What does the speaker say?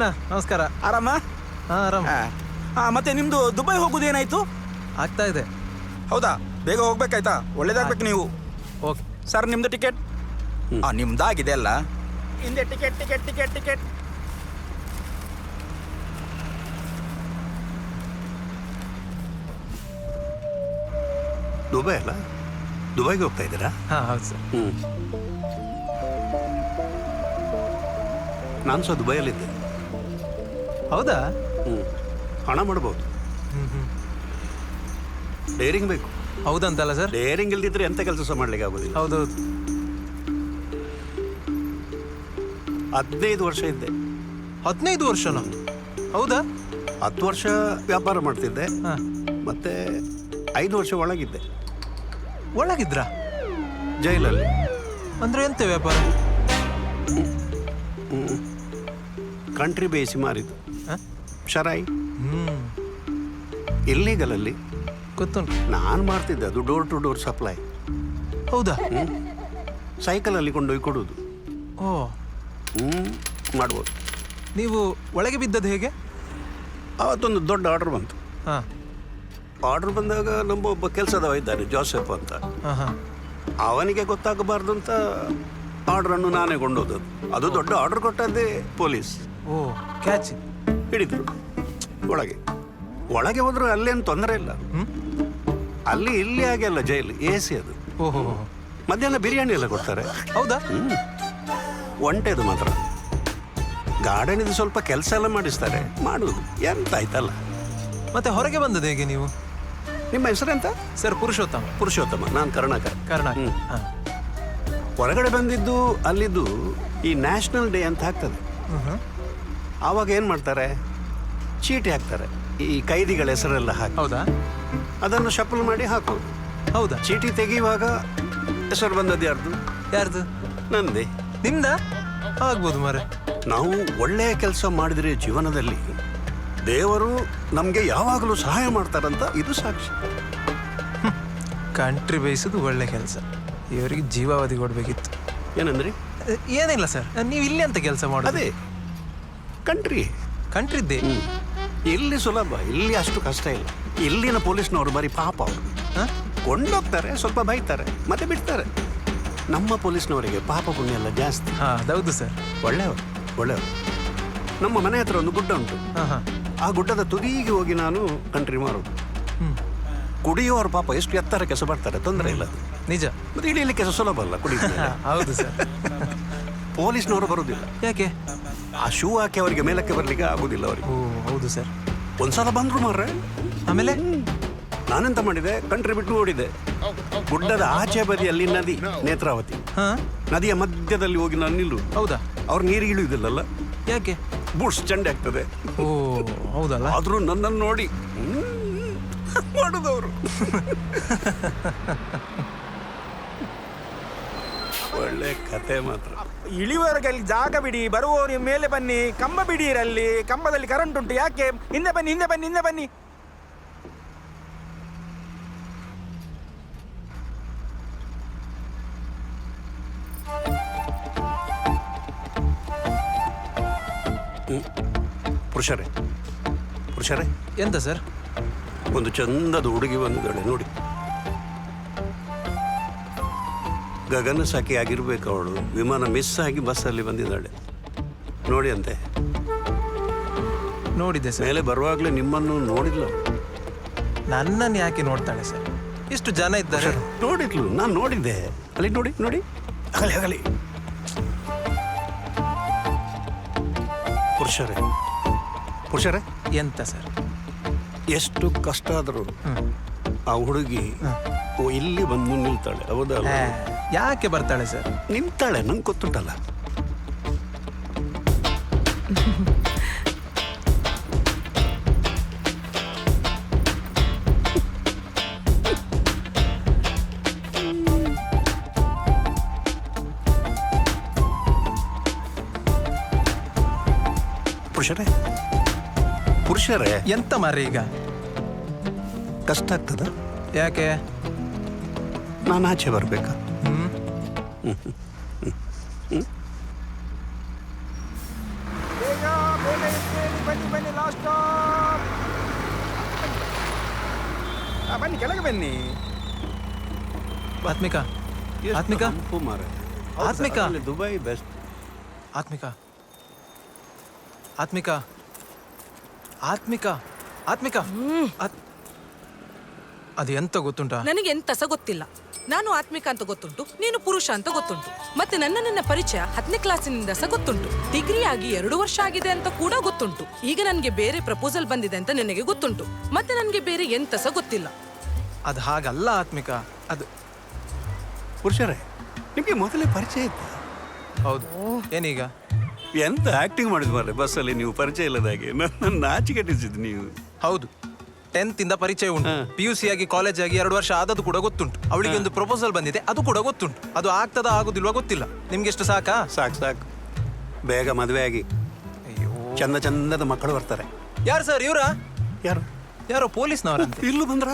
ನಮಸ್ಕಾರ. ಆರಾಮ? ಆರಾಮ್. ಮತ್ತೆ ನಿಮ್ದು ದುಬೈ ಹೋಗುದೇನಾಯ್ತು? ಆಗ್ತಾ ಇದೆ. ಹೌದಾ? ಬೇಗ ಹೋಗ್ಬೇಕಾಯ್ತಾ? ಒಳ್ಳೇದಾಗ್ಬೇಕು ನೀವು. ಓಕೆ ಸರ್ ನಿಮ್ದು ಟಿಕೆಟ್? ನಿಮ್ದಾಗಿದೆ ಅಲ್ಲ? ಹಿಂದೆ ticket ticket ticket ticket. Dubai ಅಲ್ಲ? ದುಬೈಗೆ ಹೋಗ್ತಾ ಇದ್ದೀರಾ? ಹಾಂ ಹೌದು ಸರ್. ನಾನು ಸಹ ದುಬೈಯಲ್ಲಿದ್ದೆ. ಹೌದಾ? ಹಣ ಮಾಡ್ಬೋದು. ಡೇರಿಂಗ್ ಬೇಕು. ಹೌದಂತಲ್ಲ ಸರ್? ಡೇರಿಂಗ್ ಇಲ್ದಿದ್ರೆ ಎಂತ ಕೆಲಸ ಮಾಡ್ಲಿಕ್ಕೆ ಆಗೋದಿಲ್ಲ. ಹೌದೌದು. 15 ವರ್ಷ ಇದ್ದೆ. 15 ವರ್ಷನಾ? ಹೌದಾ? 10 ವರ್ಷ ವ್ಯಾಪಾರ ಮಾಡ್ತಿದ್ದೆ. ಹಾಂ. ಮತ್ತೆ 5 ವರ್ಷ ಒಳಗಿದ್ದೆ ಒಳಗಿದ್ರಾ? ಜೈಲಲ್ಲಿ. ಅಂದ್ರೆ ಎಂತ ವ್ಯಾಪಾರ? ಕಂಟ್ರಿ ಬೇಯಿಸಿ ಮಾರಿದ್ದು. ಹಾಂ? ಶರಾಯಿ ಹ್ಞೂ ಇಲ್ಲೀಗಲಲ್ಲಿ. ಗೊತ್ತುಂಟು. ನಾನು ಮಾಡ್ತಿದ್ದೆ ಅದು ಡೋರ್ ಟು ಡೋರ್ ಸಪ್ಲೈ. ಹೌದಾ? ಸೈಕಲಲ್ಲಿ ಕೊಂಡೋಗಿ ಕೊಡೋದು. ಓ, ಮಾಡ್ಬೋದು. ನೀವು ಒಳಗೆ ಬಿದ್ದದ್ದು ಹೇಗೆ? ಅವತ್ತೊಂದು ದೊಡ್ಡ ಆರ್ಡರ್ ಬಂತು. ಹಾಂ ಆರ್ಡರ್ ಬಂದಾಗ ನಮ್ಮ ಒಬ್ಬ ಕೆಲಸದವ ಇದ್ದಾನೆ, ಜೋಸೆಫ್ ಅಂತ. ಹಾಂ ಹಾಂ. ಅವನಿಗೆ ಗೊತ್ತಾಗಬಾರ್ದು ಅಂತ ಆರ್ಡ್ರನ್ನು ನಾನೇ ಕೊಂಡೋದದ್ದು. ಅದು ದೊಡ್ಡ ಆರ್ಡರ್ ಕೊಟ್ಟದ್ದೇ ಪೊಲೀಸ್. ಓ, ಕ್ಯಾಚ್ ಹಿಡಿದ್ರು. ಒಳಗೆ ಹೋದ್ರು ಅಲ್ಲೇನು ತೊಂದರೆ ಇಲ್ಲ. ಅಲ್ಲಿ ಇಲ್ಲಿ ಹಾಗೆ ಅಲ್ಲ, ಜೈಲು AC ಅದು. ಓಹೋ. ಮಧ್ಯಾಹ್ನ ಬಿರಿಯಾನಿ ಎಲ್ಲ ಕೊಡ್ತಾರೆ. ಹೌದಾ? ಒಂಟೆದು ಮಾತ್ರ. ಗಾರ್ಡನಿದು ಸ್ವಲ್ಪ ಕೆಲಸ ಎಲ್ಲ ಮಾಡಿಸ್ತಾರೆ, ಮಾಡುವುದು ಎಂತ ಆಯ್ತಲ್ಲ. ಮತ್ತೆ ಹೊರಗೆ ಬಂದದ್ದು ಹೇಗೆ ನೀವು? ನಿಮ್ಮ ಹೆಸರೆಂತ? ಸರ್ ಪುರುಷೋತ್ತಮ. ಪುರುಷೋತ್ತಮ. ನಾನು ಕರ್ನಾಟಕ. ಹಾಂ. ಹೊರಗಡೆ ಬಂದಿದ್ದು ಅಲ್ಲಿದ್ದು ಈ ನ್ಯಾಷನಲ್ ಡೇ ಅಂತ ಆಗ್ತದೆ. ಆವಾಗ ಏನು ಮಾಡ್ತಾರೆ, ಚೀಟಿ ಹಾಕ್ತಾರೆ. ಈ ಕೈದಿಗಳ ಹೆಸರೆಲ್ಲ ಹಾಕಿ ಹೌದಾ? ಅದನ್ನು ಶಫಲ್ ಮಾಡಿ ಹಾಕೋದು. ಹೌದಾ? ಚೀಟಿ ತೆಗೆಯುವಾಗ ಹೆಸರು ಬಂದದ್ದು ಯಾರ್ದು? ಯಾರ್ದು? ನಂದೇ. ನಿಮ್ದ? ಆಗ್ಬೋದು ಮಾರೆ. ನಾವು ಒಳ್ಳೆಯ ಕೆಲಸ ಮಾಡಿದರೆ ಜೀವನದಲ್ಲಿ ದೇವರು ನಮಗೆ ಯಾವಾಗಲೂ ಸಹಾಯ ಮಾಡ್ತಾರಂತ ಇದು ಸಾಕ್ಷಿ. ಕಂಟ್ರಿ ಬೇಯಿಸೋದು ಒಳ್ಳೆ ಕೆಲಸ. ಇವರಿಗೆ ಜೀವಾವಧಿ ಕೊಡಬೇಕಿತ್ತು. ಏನಂದ್ರಿ? ಏನಿಲ್ಲ ಸರ್, ನೀವು ಇಲ್ಲಿ ಅಂತ ಕೆಲಸ ಮಾಡೋದು? ಅದೇ ಕಂಟ್ರಿ. ಕಂಟ್ರಿದ್ದೇ. ಇಲ್ಲಿ ಸುಲಭ, ಇಲ್ಲಿ ಅಷ್ಟು ಕಷ್ಟ ಇಲ್ಲ. ಇಲ್ಲಿನ ಪೊಲೀಸ್ನವರು ಬರೀ ಪಾಪ. ಅವರು ಕೊಂಡೋಗ್ತಾರೆ, ಸ್ವಲ್ಪ ಬೈತಾರೆ, ಮತ್ತೆ ಬಿಡ್ತಾರೆ. ನಮ್ಮ ಪೊಲೀಸ್ನವರಿಗೆ ಪಾಪ ಪುಣ್ಯ ಎಲ್ಲ ಜಾಸ್ತಿ. ಹೌದು ಸರ್. ಒಳ್ಳೆಯವರು. ನಮ್ಮ ಮನೆ ಹತ್ರ ಒಂದು ಗುಡ್ಡ ಉಂಟು. ಆ ಗುಡ್ಡದ ತುದಿಗೆ ಹೋಗಿ ನಾನು ಕಂಟ್ರಿ ಮಾರೋದು. ಕುಡಿಯೋರು ಪಾಪ ಎಷ್ಟು ಎತ್ತರಕ್ಕೆ ಸಹ ಬರ್ತಾರೆ, ತೊಂದರೆ ಇಲ್ಲ. ನಿಜ. ಮತ್ತೆ ಇಳಿಯಲಿಕ್ಕೆ ಸುಲಭ ಅಲ್ಲ ಕುಡಿದ. ಹೌದು ಸರ್. ಪೊಲೀಸ್ನವರು ಬರುವುದಿಲ್ಲ. ಯಾಕೆ? ಆ ಶೂ ಹಾಕಿ ಅವರಿಗೆ ಮೇಲಕ್ಕೆ ಬರ್ಲಿಕ್ಕೆ ಆಗುದಿಲ್ಲ ಅವರಿಗೆ. ಓ ಹೌದು ಸರ್. ಒಂದ್ಸಲ ಬಂದ್ರು ಮಾರ್ರೆ. ಆಮೇಲೆ ನಾನೆಂತ ಮಾಡಿದೆ, ಕಂಟ್ರಿ ಬಿಟ್ಟು ಓಡಿದೆ. ಗುಡ್ಡದ ಆಚೆ ಬದಿಯಲ್ಲಿ ನದಿ ನೇತ್ರಾವತಿ. ನದಿಯ ಮಧ್ಯದಲ್ಲಿ ಹೋಗಿ ನಾನು ನಿಲ್ಲು. ಹೌದಾ? ಅವ್ರು ನೀರಿಗೆ ಇಳಿಯುವುದಿಲ್ಲಲ್ಲ. ಯಾಕೆ? ಬೂಟ್ಸ್ ಚಂಡೆ ಆಗ್ತದೆ. ಓ ಹೌದಲ್ಲ? ಆದ್ರೂ ನನ್ನನ್ನು ನೋಡಿ ಮಾಡುದವರು. ಒಳ್ಳೆ ಕತೆ ಮಾತ್ರ. ಇಳಿಯುವವರೆಗೆ ಅಲ್ಲಿ ಜಾಗ ಬಿಡಿ, ಬರುವವರು ಮೇಲೆ ಬನ್ನಿ. ಕಂಬ ಬಿಡಿರಲ್ಲಿ, ಕಂಬದಲ್ಲಿ ಕರೆಂಟ್ ಉಂಟು. ಯಾಕೆ? ಹಿಂದೆ ಬನ್ನಿ, ಹಿಂದೆ ಬನ್ನಿ, ಹಿಂದೆ ಬನ್ನಿ. ಪುರುಷರೇ ಎಂತ ಸರ್? ಒಂದು ಚಂದದ ಹುಡುಗಿ ಬಂದಿದ್ದಾಳೆ ನೋಡಿ. ಗಗನ ಸಾಕಿ ಆಗಿರ್ಬೇಕು ಅವಳು. ವಿಮಾನ ಮಿಸ್ ಆಗಿ ಬಸ್ಸಲ್ಲಿ ಬಂದಿದ್ದಾಳೆ ನೋಡಿ ಅಂತೆ. ನೋಡಿದ್ದೆ ಸರ್. ಮೇಲೆ ಬರುವಾಗಲೇ ನಿಮ್ಮನ್ನು ನೋಡಿದ್ಲು. ನನ್ನನ್ನು ಯಾಕೆ ನೋಡ್ತಾಳೆ ಸರ್? ಇಷ್ಟು ಜನ ಇದ್ದಾರೆ. ನೋಡಿದ್ಲು, ನಾನು ನೋಡಿದ್ದೆ. ಅಲ್ಲಿ ನೋಡಿ ನೋಡಿ, ಆಗಲಿ. ಪುರುಷರೇ ಎಂತ ಸರ್? ಎಷ್ಟು ಕಷ್ಟ ಆದರೂ ಆ ಹುಡುಗಿ ಇಲ್ಲಿ ಬಂದು ನಿಲ್ತಾಳೆ. ಹೌದಲ್ಲ? ಯಾಕೆ ಬರ್ತಾಳೆ ಸರ್? ನಿಲ್ತಾಳೆ, ನಂಗೆ ಗೊತ್ತುಂಟಲ್ಲ. ಪುರುಷರೇ ಎಂತ ಮಾರ್ರೆ ಈಗ? ಕಷ್ಟ ಆಗ್ತದ? ಯಾಕೆ? ನಾನು ಆಚೆ ಬರ್ಬೇಕಾ? ಬೇಗ ಸ್ಟಾಪ್. ಬನ್ನಿ ಕೆಳಗೆ ಬನ್ನಿ. ಆತ್ಮಿಕಾ ಆತ್ಮಿಕಾ ಆತ್ಮಿಕಾ ದುಬೈ ಬೆಸ್ಟ್. ಆತ್ಮಿಕಾ ಆತ್ಮಿಕಾ ಆತ್ಮಿಕಾ ಆತ್ಮಿಕಾ ಅದು ಎಂತ ಗೊತ್ತುಂಟಾ? ನನಗೆ ಎಂತಸ ಗೊತ್ತಿಲ್ಲ. ನಾನು ಆತ್ಮಿಕ ಅಂತ ಗೊತ್ತುಂಟು, ನೀನು ಪುರುಷ ಅಂತ ಗೊತ್ತುಂಟು. ಮತ್ತೆ ನನ್ನ ಪರಿಚಯ 10ನೇ ಕ್ಲಾಸಿನಿಂದ ಸಹ ಗೊತ್ತುಂಟು. ಡಿಗ್ರಿ ಆಗಿ 2 ವರ್ಷ ಆಗಿದೆ ಅಂತ ಕೂಡ ಗೊತ್ತುಂಟು. ಈಗ ನನಗೆ ಬೇರೆ ಪ್ರಪೋಸಲ್ ಬಂದಿದೆ ಅಂತ ನಿನಗೆ ಗೊತ್ತುಂಟು. ಮತ್ತೆ ನನಗೆ ಬೇರೆ ಎಂತಸ ಗೊತ್ತಿಲ್ಲ. ಅದು ಹಾಗಲ್ಲ ಆತ್ಮಿಕಾ, ಅದು ಪುರುಷರೇ, ನಿಮಗೆ ಮೊದಲೇ ಪರಿಚಯ ಇತ್ತು. ಹೌದು. ಏನೀಗ? ಎಂತ ಆಕ್ಟಿಂಗ್ ಮಾಡಿದ್ ಮಾರ್ರೆ ಬಸ್ಸಲ್ಲಿ ನೀವು ಪರಿಚಯ ಇಲ್ಲದಾಗೆ. ನನ್ನ ನಾಚಿಕೆಟ್ಟಿಸಿದ್ ನೀವು. ಹೌದು, 10th ಇಂದ ಪರಿಚಯ ಉಂಟು. PUC ಆಗಿ ಕಾಲೇಜ್ ಆಗಿ 2 ವರ್ಷ ಆದದ್ದು ಕೂಡ ಗೊತ್ತುಂಟು. ಅವಳಿಗೆ ಒಂದು ಪ್ರಪೋಸಲ್ ಬಂದಿದೆ, ಅದು ಕೂಡ ಗೊತ್ತುಂಟು. ಅದು ಆಗ್ತದಾ ಆಗುದಿಲ್ವಾ ಗೊತ್ತಿಲ್ಲ. ನಿಮ್ಗೆ ಎಷ್ಟು ಸಾಕಾ? ಸಾಕು ಬೇಗ ಮದುವೆ ಆಗಿ ಅಯ್ಯೋ, ಚಂದದ ಮಕ್ಕಳು ಬರ್ತಾರೆ. ಯಾರು ಸರ್? ಇವರಾ? ಯಾರು ಯಾರೋ ಪೊಲೀಸ್ನವರಂತೆ. ಇಲ್ಲೂ ಬಂದ್ರ?